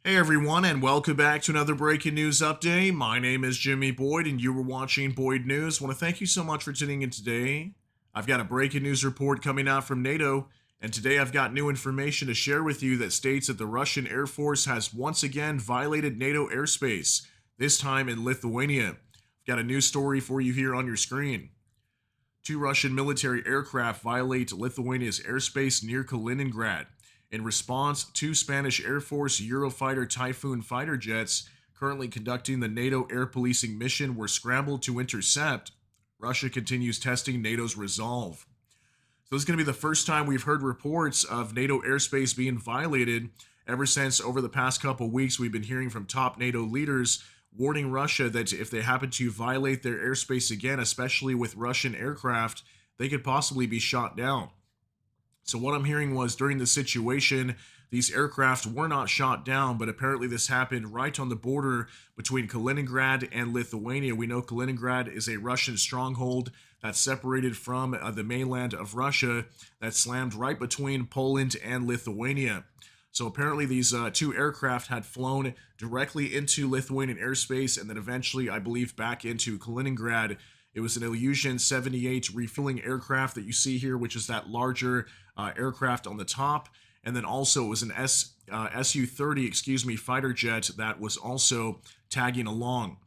Hey everyone, and welcome back to another breaking news update. My name is Jimmy Boyd, and you were watching Boyd News. I want to thank you so much for tuning in today. I've got a breaking news report coming out from Nato, and today I've got new information to share with you that states that the Russian Air Force has once again violated NATO airspace, this time in Lithuania. I've got a news story for you here on your screen. Two Russian military aircraft violate Lithuania's airspace near Kaliningrad. In response, two Spanish Air Force Eurofighter Typhoon fighter jets currently conducting the NATO air policing mission were scrambled to intercept. Russia continues testing NATO's resolve. So this is going to be the first time we've heard reports of NATO airspace being violated ever since over the past couple weeks we've been hearing from top NATO leaders warning Russia that if they happen to violate their airspace again, especially with Russian aircraft, they could possibly be shot down. So what I'm hearing was during the situation, these aircraft were not shot down, but apparently this happened right on the border between Kaliningrad and Lithuania. We know Kaliningrad is a Russian stronghold that's separated from the mainland of Russia, that's slammed right between Poland and Lithuania. So apparently these two aircraft had flown directly into Lithuanian airspace and then eventually, I believe, back into Kaliningrad. It was an Ilyushin 78 refueling aircraft that you see here, which is that larger aircraft on the top. And then also it was an Su-30, fighter jet that was also tagging along.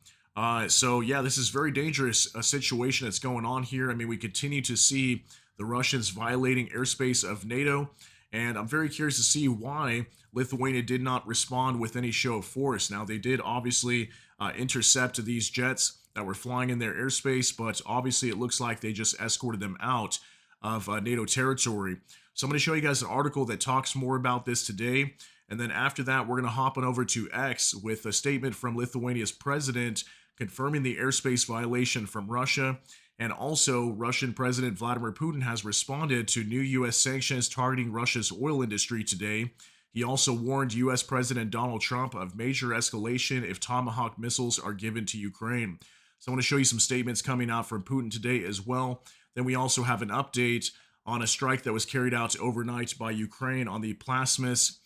So yeah, this is very dangerous situation that's going on here. I mean, we continue to see the Russians violating airspace of NATO. And I'm very curious to see why Lithuania did not respond with any show of force. Now, they did obviously intercept these jets that were flying in their airspace, but obviously it looks like they just escorted them out of NATO territory. So I'm going to show you guys an article that talks more about this today. And then after that, we're going to hop on over to X with a statement from Lithuania's president confirming the airspace violation from Russia. And also, Russian President Vladimir Putin has responded to new U.S. sanctions targeting Russia's oil industry today. He also warned U.S. President Donald Trump of major escalation if Tomahawk missiles are given to Ukraine. So I want to show you some statements coming out from Putin today as well. Then we also have an update on a strike that was carried out overnight by Ukraine on the Plasmas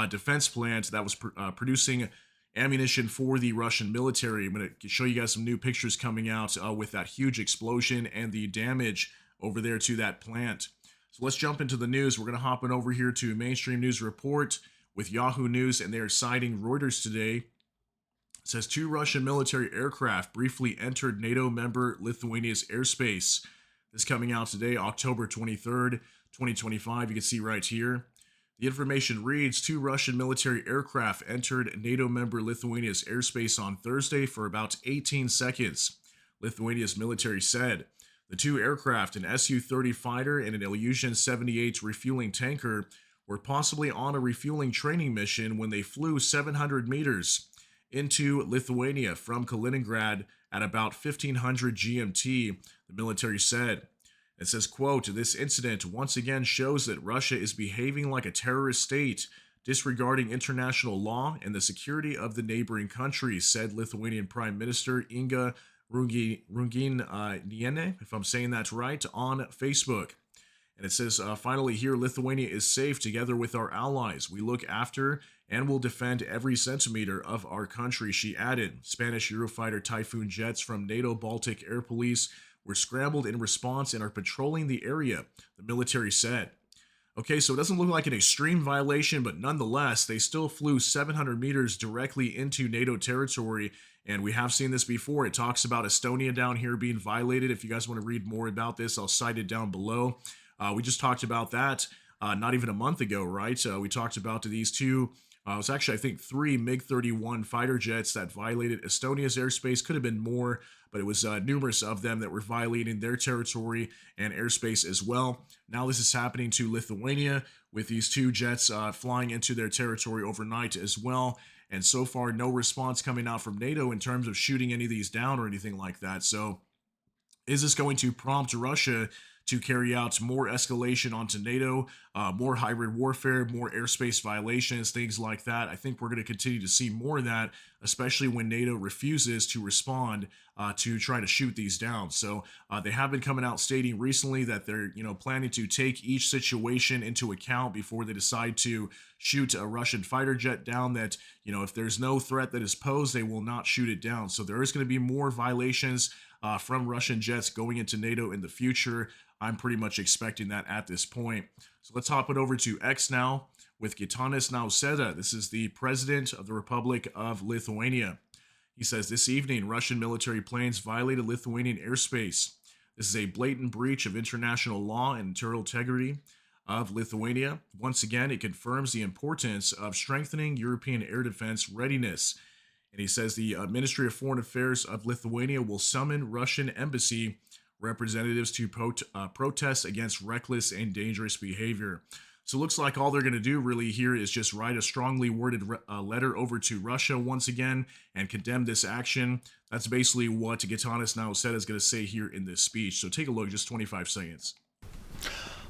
defense plant that was producing ammunition for the Russian military. I'm going to show you guys some new pictures coming out with that huge explosion and the damage over there to that plant. So let's jump into the news. We're going to hop on over here to Mainstream News Report with Yahoo News, and they are citing Reuters today. It says two Russian military aircraft briefly entered NATO member Lithuania's airspace. This coming out today, October 23rd, 2025. You can see right here. The information reads, two Russian military aircraft entered NATO member Lithuania's airspace on Thursday for about 18 seconds, Lithuania's military said. The two aircraft, an Su-30 fighter and an Ilyushin 78 refueling tanker, were possibly on a refueling training mission when they flew 700 meters into Lithuania from Kaliningrad at about 1500 GMT, the military said. It says, quote, this incident once again shows that Russia is behaving like a terrorist state, disregarding international law and the security of the neighboring countries, said Lithuanian Prime Minister Inga Runginiene, if I'm saying that right, on Facebook. And it says, finally here, Lithuania is safe together with our allies. We look after and will defend every centimeter of our country, she added. Spanish Eurofighter Typhoon jets from NATO Baltic Air Police were scrambled in response and are patrolling the area, the military said. Okay, so it doesn't look like an extreme violation, but nonetheless, they still flew 700 meters directly into NATO territory, and we have seen this before. It talks about Estonia down here being violated. If you guys want to read more about this, I'll cite it down below. We just talked about that not even a month ago, right? We talked about these two, it was actually, I think, three MiG-31 fighter jets that violated Estonia's airspace. Could have been more, but it was numerous of them that were violating their territory and airspace as well. Now this is happening to Lithuania with these two jets flying into their territory overnight as well. And so far, no response coming out from NATO in terms of shooting any of these down or anything like that. So is this going to prompt Russia to carry out more escalation onto NATO, more hybrid warfare, more airspace violations, things like that. I think we're going to continue to see more of that, especially when NATO refuses to respond to try to shoot these down. So they have been coming out stating recently that they're planning to take each situation into account before they decide to shoot a Russian fighter jet down. That if there's no threat that is posed, they will not shoot it down. So there is going to be more violations from Russian jets going into NATO in the future. I'm pretty much expecting that at this point. So let's hop it over to X now with Gitanas Nausėda. This is the president of the Republic of Lithuania. He says this evening, Russian military planes violated Lithuanian airspace. This is a blatant breach of international law and territorial integrity of Lithuania. Once again, it confirms the importance of strengthening European air defense readiness. And he says the Ministry of Foreign Affairs of Lithuania will summon Russian embassy representatives to protest against reckless and dangerous behavior. So it looks like all they're going to do really here is just write a strongly worded letter over to Russia once again and condemn this action. That's basically what Gitanas Nausėda is going to say here in this speech. So take a look, just 25 seconds.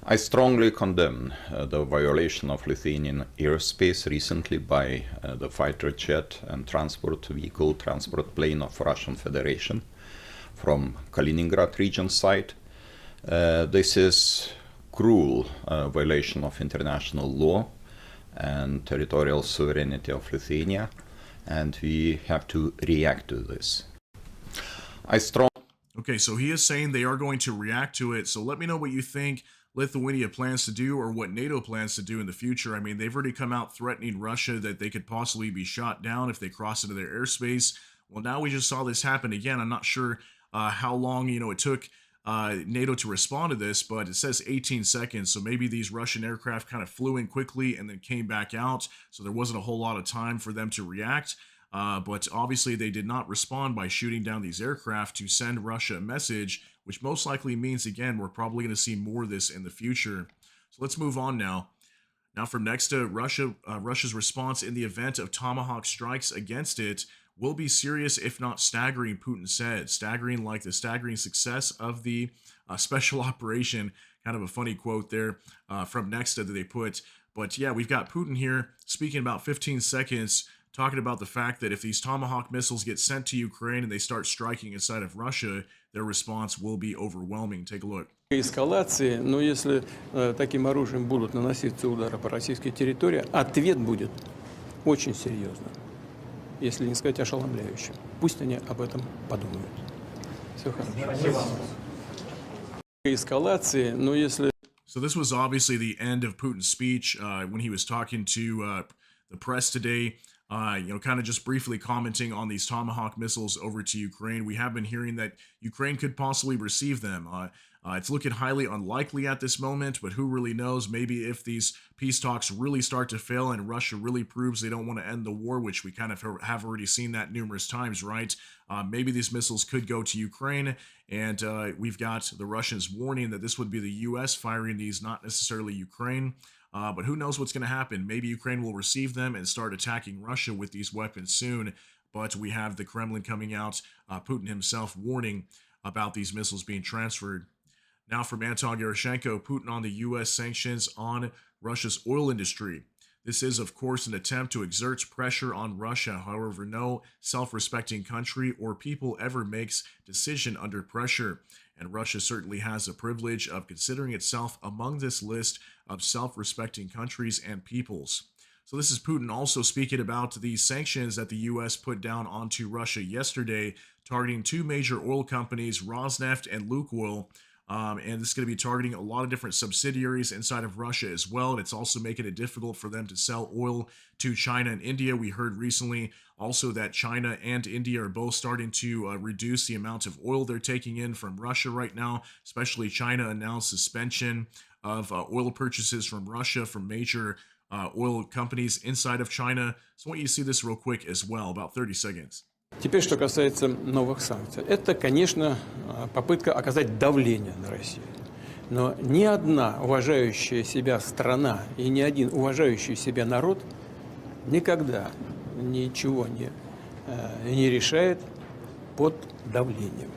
I strongly condemn the violation of Lithuanian airspace recently by the fighter jet and transport vehicle transport plane of Russian Federation from Kaliningrad region side. This is cruel violation of international law and territorial sovereignty of Lithuania, and we have to react to this. Okay, so he is saying they are going to react to it. So let me know what you think Lithuania plans to do or what NATO plans to do in the future. I mean, they've already come out threatening Russia that they could possibly be shot down if they cross into their airspace. Well, now we just saw this happen again. I'm not sure how long, it took NATO to respond to this, but it says 18 seconds. So maybe these Russian aircraft kind of flew in quickly and then came back out. So there wasn't a whole lot of time for them to react. But obviously they did not respond by shooting down these aircraft to send Russia a message, which most likely means, again, we're probably going to see more of this in the future. So let's move on now. Now from next to Russia, Russia's response in the event of Tomahawk strikes against it will be serious, if not staggering, Putin said. Staggering like the staggering success of the special operation. Kind of a funny quote there from next to that they put. But yeah, we've got Putin here speaking about 15 seconds, talking about the fact that if these Tomahawk missiles get sent to Ukraine and they start striking inside of Russia, their response will be overwhelming. Take a look. Эскалации, но если таким оружием будут наноситься удары по российской территории, ответ будет очень серьезным, если не сказать ошеломляющим. Пусть они об этом подумают. Все хорошо. Эскалации, но если... So this was obviously the end of Putin's speech when he was talking to the press today. Kind of just briefly commenting on these Tomahawk missiles over to Ukraine. We have been hearing that Ukraine could possibly receive them. It's looking highly unlikely at this moment, but who really knows? Maybe if these peace talks really start to fail and Russia really proves they don't want to end the war, which we kind of have already seen that numerous times, right? Maybe these missiles could go to Ukraine, and we've got the Russians warning that this would be the U.S. firing these, not necessarily Ukraine. But who knows what's going to happen? Maybe Ukraine will receive them and start attacking Russia with these weapons soon. But we have the Kremlin coming out, Putin himself warning about these missiles being transferred. Now from Anton Gerashenko, Putin on the U.S. sanctions on Russia's oil industry. This is, of course, an attempt to exert pressure on Russia. However, no self-respecting country or people ever makes decision under pressure. And Russia certainly has the privilege of considering itself among this list of self-respecting countries and peoples. So this is Putin also speaking about the sanctions that the U.S. put down onto Russia yesterday, targeting two major oil companies, Rosneft and Lukoil. And this is going to be targeting a lot of different subsidiaries inside of Russia as well. And it's also making it difficult for them to sell oil to China and India. We heard recently also that China and India are both starting to reduce the amount of oil they're taking in from Russia right now. Especially China announced suspension of oil purchases from Russia from major oil companies inside of China. So I want you to see this real quick as well, about 30 seconds. Теперь, что касается новых санкций. Это, конечно, попытка оказать давление на Россию. Но ни одна уважающая себя страна и ни один уважающий себя народ никогда ничего не решает под давлением.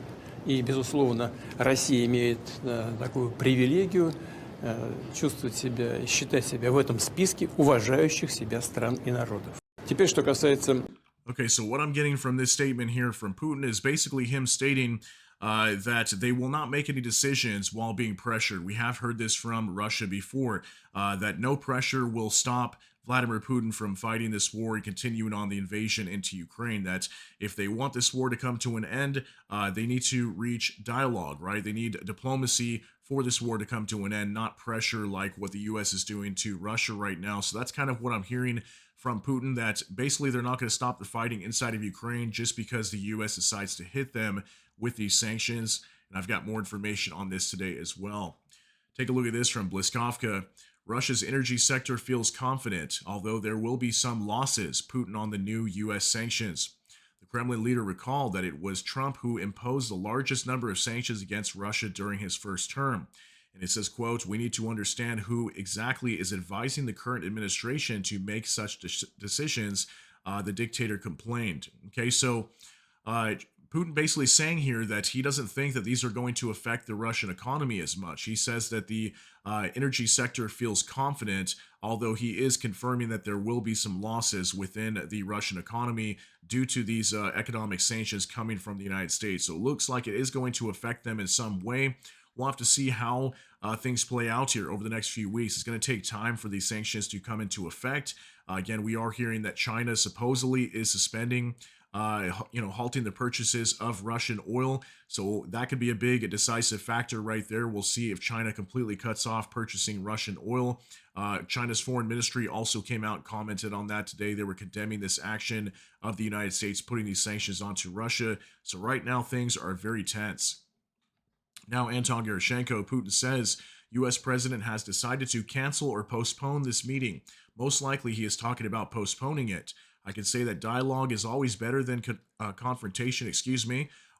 И, безусловно, Россия имеет такую привилегию чувствовать себя и считать себя в этом списке уважающих себя стран и народов. Теперь, что касается... Okay, so what I'm getting from this statement here from Putin is basically him stating that they will not make any decisions while being pressured. We have heard this from Russia before, that no pressure will stop Vladimir Putin from fighting this war and continuing on the invasion into Ukraine. That if they want this war to come to an end, they need to reach dialogue, right? They need diplomacy for this war to come to an end, not pressure like what the U.S. is doing to Russia right now. So that's kind of what I'm hearing from Putin, that basically they're not going to stop the fighting inside of Ukraine just because the U.S. decides to hit them with these sanctions. And I've got more information on this today as well. Take a look at this from Bliskovka. Russia's energy sector feels confident, although there will be some losses. Putin on the new U.S. sanctions. The Kremlin leader recalled that it was Trump who imposed the largest number of sanctions against Russia during his first term. And it says, quote, "We need to understand who exactly is advising the current administration to make such decisions," the dictator complained. Okay, so Putin basically saying here that he doesn't think that these are going to affect the Russian economy as much. He says that the energy sector feels confident, although he is confirming that there will be some losses within the Russian economy due to these economic sanctions coming from the United States. So it looks like it is going to affect them in some way. We'll have to see how things play out here over the next few weeks. It's going to take time for these sanctions to come into effect. Again, we are hearing that China supposedly is suspending, halting the purchases of Russian oil. So that could be a big decisive factor right there. We'll see if China completely cuts off purchasing Russian oil. China's foreign ministry also came out and commented on that today. They were condemning this action of the United States putting these sanctions onto Russia. So right now things are very tense. Now, Anton Gerashenko, Putin says U.S. president has decided to cancel or postpone this meeting. Most likely he is talking about postponing it. I can say that dialogue is always better than confrontation,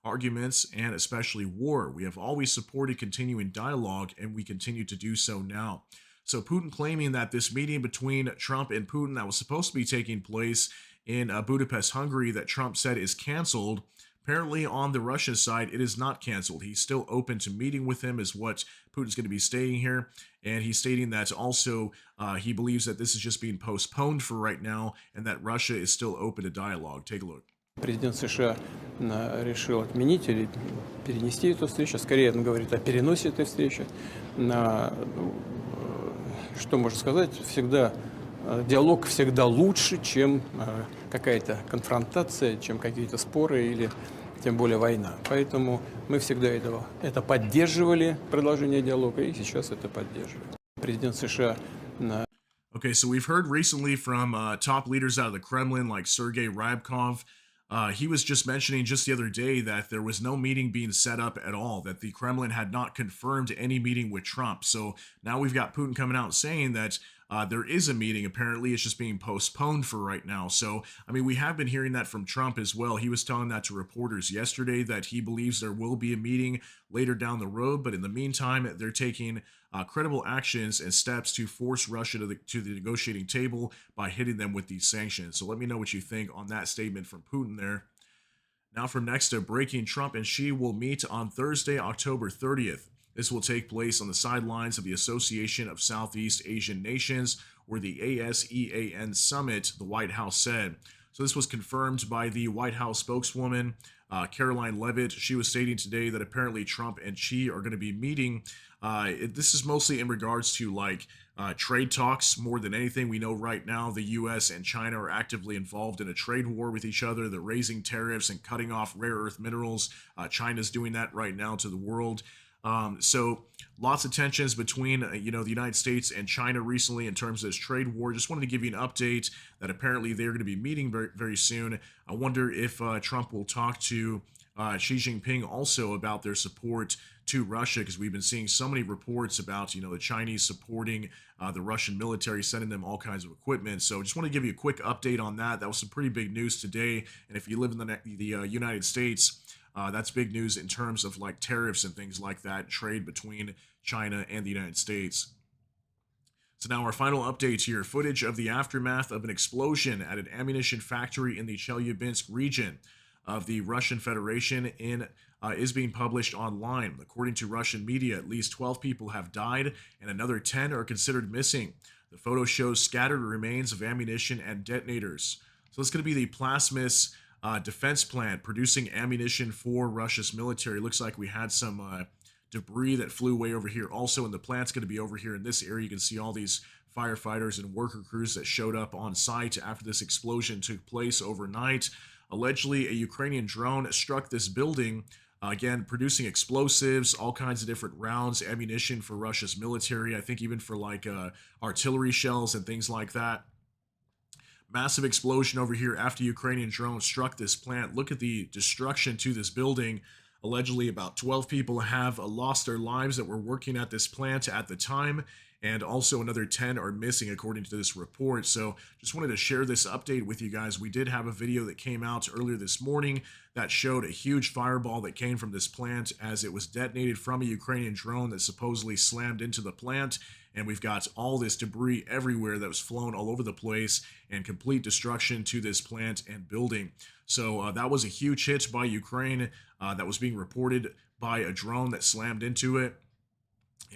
arguments, and especially war. We have always supported continuing dialogue, and we continue to do so now. So Putin claiming that this meeting between Trump and Putin that was supposed to be taking place in Budapest, Hungary, that Trump said is canceled. Apparently, on the Russian side, it is not canceled. He's still open to meeting with him, is what Putin's going to be stating here. And he's stating that also he believes that this is just being postponed for right now and that Russia is still open to dialogue. Take a look. Президент США решил отменить или перенести эту встречу. Скорее, он говорит о переносе этой встречи. Что можно сказать? Диалог всегда лучше, чем какая-то конфронтация, чем какие-то споры или тем более война. Поэтому мы всегда это поддерживали, продолжение диалога, и сейчас это поддерживаем. Президент США... Okay, so we've heard recently from top leaders out of the Kremlin like Sergei Ryabkov. He was just mentioning just the other day that there was no meeting being set up at all, that the Kremlin had not confirmed any meeting with Trump. So now we've got Putin coming out saying that there is a meeting. Apparently, it's just being postponed for right now. So, I mean, we have been hearing that from Trump as well. He was telling that to reporters yesterday that he believes there will be a meeting later down the road. But in the meantime, they're taking credible actions and steps to force Russia to the negotiating table by hitting them with these sanctions. So let me know what you think on that statement from Putin there. Now from next to breaking, Trump and Xi will meet on Thursday, October 30th. This will take place on the sidelines of the Association of Southeast Asian Nations, or the ASEAN Summit, the White House said. So this was confirmed by the White House spokeswoman, Caroline Leavitt. She was stating today that apparently Trump and Xi are going to be meeting. This is mostly in regards to trade talks more than anything. We know right now the U.S. and China are actively involved in a trade war with each other. They're raising tariffs and cutting off rare earth minerals. China's doing that right now to the world. So lots of tensions between, the United States and China recently in terms of this trade war. Just wanted to give you an update that apparently they're going to be meeting very, very soon. I wonder if Trump will talk to Xi Jinping also about their support to Russia, because we've been seeing so many reports about, the Chinese supporting the Russian military, sending them all kinds of equipment. So just want to give you a quick update on that. That was some pretty big news today. And if you live in the United States, that's big news in terms of tariffs and things like that, trade between China and the United States. So now our final update here, footage of the aftermath of an explosion at an ammunition factory in the Chelyabinsk region. of the Russian Federation is being published online. According to Russian media, at least 12 people have died and another 10 are considered missing. The photo shows scattered remains of ammunition and detonators. So it's going to be the Plasmis defense plant producing ammunition for Russia's military. Looks like we had some debris that flew way over here. Also, and the plant's going to be over here in this area. You can see all these firefighters and worker crews that showed up on site after this explosion took place overnight. Allegedly, a Ukrainian drone struck this building, again, producing explosives, all kinds of different rounds, ammunition for Russia's military, I think even for like artillery shells and things like that. Massive explosion over here after Ukrainian drone struck this plant. Look at the destruction to this building. Allegedly, about 12 people have lost their lives that were working at this plant at the time, and also another 10 are missing according to this report. So just wanted to share this update with you guys. We did have a video that came out earlier this morning that showed a huge fireball that came from this plant as it was detonated from a Ukrainian drone that supposedly slammed into the plant. And we've got all this debris everywhere that was flown all over the place and complete destruction to this plant and building. So that was a huge hit by Ukraine that was being reported by a drone that slammed into it.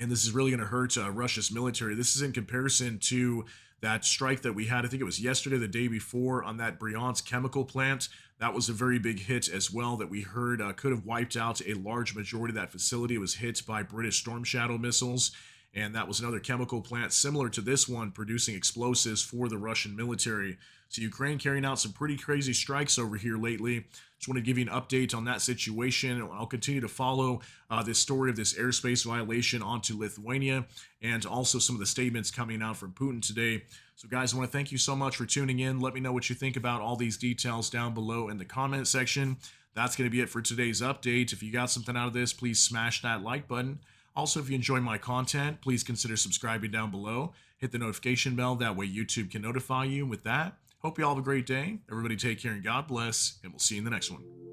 And this is really going to hurt Russia's military. This is in comparison to that strike that we had, I think it was yesterday, the day before, on that Bryansk chemical plant. That was a very big hit as well that we heard could have wiped out a large majority of that facility. It was hit by British Storm Shadow missiles. And that was another chemical plant similar to this one producing explosives for the Russian military. So Ukraine carrying out some pretty crazy strikes over here lately. Just want to give you an update on that situation. I'll continue to follow this story of this airspace violation onto Lithuania and also some of the statements coming out from Putin today. So guys, I want to thank you so much for tuning in. Let me know what you think about all these details down below in the comment section. That's going to be it for today's update. If you got something out of this, please smash that like button. Also, if you enjoy my content, please consider subscribing down below. Hit the notification bell. That way YouTube can notify you. With that, hope you all have a great day. Everybody take care and God bless, and we'll see you in the next one.